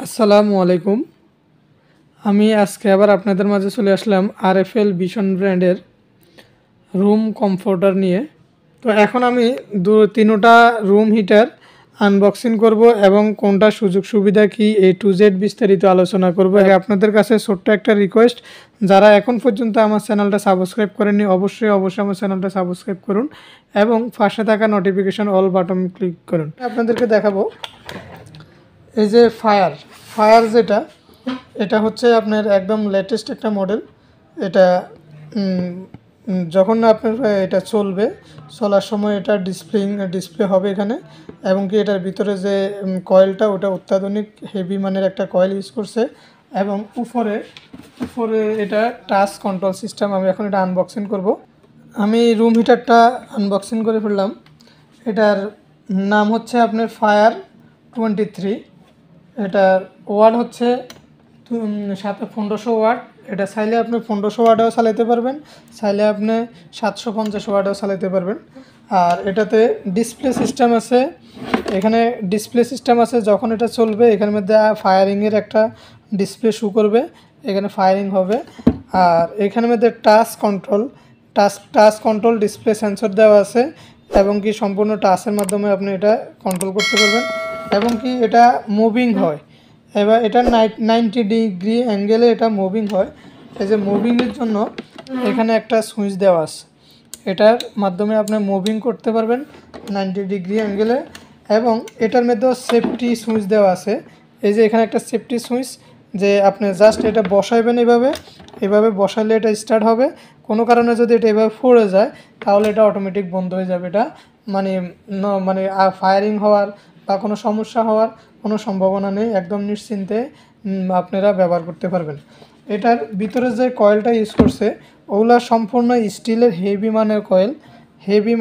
আসসালামু আলাইকুম। আমি আজকে আবার আপনাদের মাঝে চলে আসলাম আরএফএল ভিশন ব্র্যান্ডের রুম কমফোর্টার নিয়ে। তো এখন আমি তিনোটা রুম হিটার আনবক্সিং করব এবং কোনটা সুযোগ সুবিধা কি A to Z বিস্তারিত আলোচনা করব। আপনাদের কাছে ছোট্ট একটা রিকোয়েস্ট, যারা এখন পর্যন্ত আমার চ্যানেলটা সাবস্ক্রাইব করেননি অবশ্যই আমার চ্যানেলটা সাবস্ক্রাইব করুন এবং পাশে থাকা নোটিফিকেশন অল বাটন ক্লিক করুন। আপনাদেরকে দেখাবো এই যে ফায়ার যেটা, এটা হচ্ছে আপনার একদম লেটেস্ট একটা মডেল। এটা যখন আপনার এটা চলার সময় এটা ডিসপ্লে হবে এখানে, এবং কি এটার ভিতরে যে কয়েলটা ওটা অত্যাধুনিক হেভি মানের একটা কয়েল ইউজ করছে, এবং উপরে এটা টাচ কন্ট্রোল সিস্টেম। আমি এখন এটা আনবক্সিং করব। আমি রুম হিটারটা আনবক্সিং করে ফেললাম। এটার নাম হচ্ছে আপনার ফায়ার 23। এটার ওয়াট হচ্ছে 1500 ওয়াট। এটা চাইলে আপনি 1500 ওয়াটেও চালাতে পারবেন, চাইলে আপনি 750 ওয়াটেও চালাতে পারবেন। আর এটাতে ডিসপ্লে সিস্টেম আছে, যখন এটা চলবে এখানের মধ্যে ফায়ারিংয়ের একটা ডিসপ্লে শো করবে, এখানে ফায়ারিং হবে। আর এখানের মধ্যে টাচ কন্ট্রোল ডিসপ্লে সেন্সর দেওয়া আছে, এবং কি সম্পূর্ণ টাচের মাধ্যমে আপনি এটা কন্ট্রোল করতে পারবেন, এবং কি এটা মুভিং হয়। এবার এটা 90 ডিগ্রি অ্যাঙ্গেলে এটা মুভিং হয়। এই যে মুভিংয়ের জন্য এখানে একটা সুইচ দেওয়া আছে, এটার মাধ্যমে আপনি মুভিং করতে পারবেন 90 ডিগ্রি অ্যাঙ্গেলে। এবং এটার মধ্যেও সেফটি সুইচ দেওয়া আছে। এই যে এখানে একটা সেফটি সুইচ, যে আপনি জাস্ট এটা বসাইবেন, এভাবে বসাইলে এটা স্টার্ট হবে। কোনো কারণে যদি এটা এভাবে পড়ে যায় তাহলে এটা অটোমেটিক বন্ধ হয়ে যাবে। এটা মানে ফায়ারিং হওয়ার বা কোনো সমস্যা হওয়ার কোনো সম্ভাবনা নেই, একদম নিশ্চিন্তে আপনারা ব্যবহার করতে পারবেন। এটার ভিতরে যে কয়েলটা ইউজ করছে ওগুলা সম্পূর্ণ স্টিলের হেভি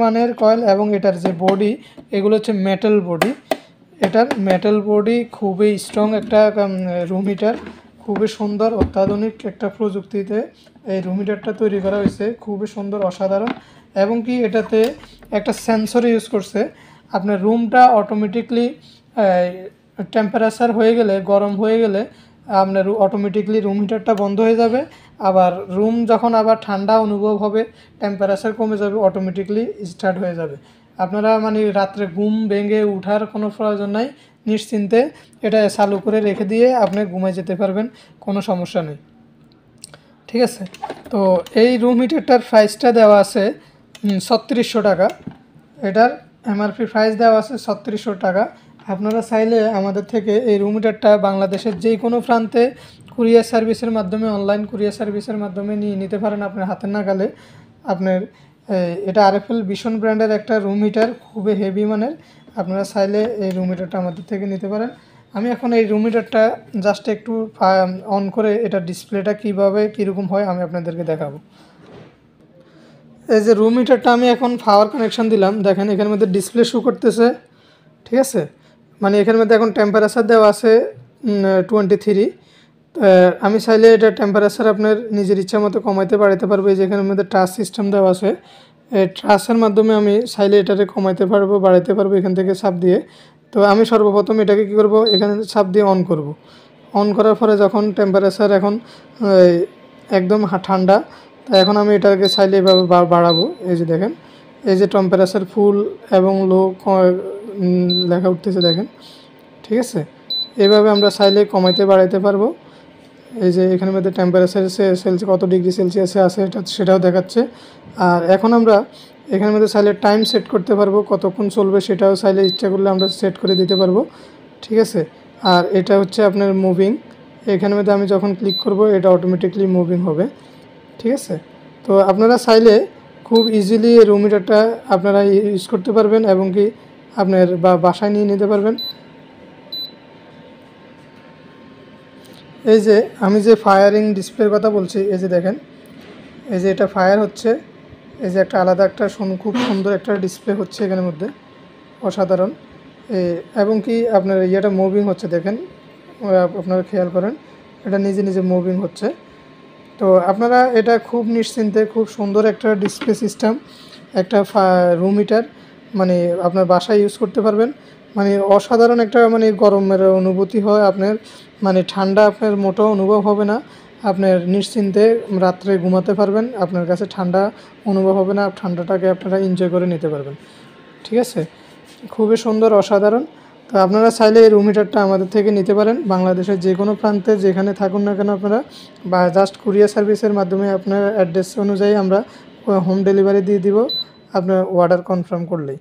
মানের কয়েল, এবং এটার যে বডি এগুলো হচ্ছে মেটাল বডি। এটার মেটাল বডি খুবই স্ট্রং একটা রুম হিটার, খুবই সুন্দর অত্যাধুনিক একটা প্রযুক্তিতে এই রুম হিটারটা তৈরি করা হয়েছে, খুবই সুন্দর অসাধারণ। এবং কি এটাতে একটা সেন্সর ইউজ করছে, আপনার রুমটা অটোমেটিকলি টেম্পারেচার হয়ে গেলে, গরম হয়ে গেলে আপনার অটোমেটিকলি রুম হিটারটা বন্ধ হয়ে যাবে। আবার রুম যখন আবার ঠান্ডা অনুভব হবে, টেম্পারেচার কমে যাবে, অটোমেটিকলি স্টার্ট হয়ে যাবে। আপনারা রাত্রে ঘুম ভেঙে উঠার কোনো প্রয়োজন নাই, নিশ্চিন্তে এটা চালু করে রেখে দিয়ে আপনি ঘুমায় যেতে পারবেন, কোনো সমস্যা নেই। ঠিক আছে, তো এই রুম হিটারটার প্রাইসটা দেওয়া আছে 3600 টাকা। এটার এমআরপি প্রাইস দেওয়া আছে 3600 টাকা। আপনারা চাইলে আমাদের থেকে এই রুম হিটারটা বাংলাদেশের যে কোনো প্রান্তে কুরিয়ার সার্ভিসের মাধ্যমে, অনলাইন কুরিয়ার সার্ভিসের মাধ্যমে নিতে পারেন আপনার হাতের নাগালে। আপনার এটা আরএফএল ভিশন ব্র্যান্ডের একটা রুম হিটার, খুবই হেভি মানের। আপনারা চাইলে এই রুম হিটারটা আমাদের থেকে নিতে পারেন। আমি এখন এই রুম হিটারটা জাস্ট একটু অন করে এটা ডিসপ্লেটা কীরকম হয় আমি আপনাদেরকে দেখাবো। এই যে রুম হিটারটা আমি এখন পাওয়ার কানেকশান দিলাম, দেখেন এখানের মধ্যে ডিসপ্লে শো করতেছে। ঠিক আছে, মানে এখানের মধ্যে এখন টেম্পারেচার দেওয়া আছে 23। আমি চাইলে এটা টেম্পারেচার আপনার নিজের ইচ্ছা মতো কমাইতে বাড়াইতে পারবো। এই যে এখানের মধ্যে টাচ সিস্টেম দেওয়া আছে, এই টাচের মাধ্যমে আমি চাইলে এটাকে কমাইতে পারবো, বাড়াইতে পারবো এখান থেকে চাপ দিয়ে। তো আমি সর্বপ্রথম এটাকে কী করব, এখানে চাপ দিয়ে অন করব। অন করার পরে যখন টেম্পারেচার এখন একদম ঠান্ডা, তাই এখন আমি এটাকে চাইলে এভাবে বাড়াবো। এই যে দেখেন, এই যে টেম্পারেচার ফুল এবং লো লেখা উঠতেছে, দেখেন। ঠিক আছে, এইভাবে আমরা চাইলে কমাইতে বাড়াইতে পারবো। এই যে এখানের মধ্যে টেম্পারেচার কত ডিগ্রি সেলসিয়াসে আছে সেটাও দেখাচ্ছে। আর এখন আমরা এখানের মধ্যে চাইলে টাইম সেট করতে পারবো, কতক্ষণ চলবে সেটাও চাইলে ইচ্ছা করলে আমরা সেট করে দিতে পারবো। ঠিক আছে, আর এটা হচ্ছে আপনার মুভিং। এখানের মধ্যে আমি যখন ক্লিক করব এটা অটোমেটিকলি মুভিং হবে। ঠিক আছে, তো আপনারা চাইলে খুব ইজিলি এই রুম হিটারটা আপনারা ইউজ করতে পারবেন, এবং কি আপনার বাসায় নিয়ে নিতে পারবেন। এই যে আমি যে ফায়ারিং ডিসপ্লের কথা বলছি, এই যে দেখেন, এই যে এটা ফায়ার হচ্ছে, এই যে একটা আলাদা একটা খুব সুন্দর একটা ডিসপ্লে হচ্ছে এখানের মধ্যে, অসাধারণ। এবং কি আপনার ইয়েটা মুভিং হচ্ছে, দেখেন আপনারা খেয়াল করেন, এটা নিজে মুভিং হচ্ছে। তো আপনারা এটা খুব নিশ্চিন্তে, খুব সুন্দর একটা ডিসপ্লে সিস্টেম, একটা রুম হিটার মানে আপনার বাসায় ইউজ করতে পারবেন। মানে অসাধারণ একটা মানে গরমের অনুভূতি হয় আপনার, মানে ঠান্ডা আপনার মোটেও অনুভব হবে না। আপনার নিশ্চিন্তে রাত্রে ঘুমাতে পারবেন, আপনার কাছে ঠান্ডা অনুভব হবে না, ঠান্ডাটাকে আপনারা এনজয় করে নিতে পারবেন। ঠিক আছে, খুবই সুন্দর, অসাধারণ। তো আপনারা চাইলে এই রুম হিটারটা আমাদের থেকে নিতে পারেন, বাংলাদেশের যে কোনো প্রান্তে যেখানে থাকুন না কেন আপনারা, বা জাস্ট কুরিয়ার সার্ভিসের মাধ্যমে আপনার অ্যাড্রেস অনুযায়ী আমরা হোম ডেলিভারি দিয়ে দিব আপনার অর্ডার কনফার্ম করলেই।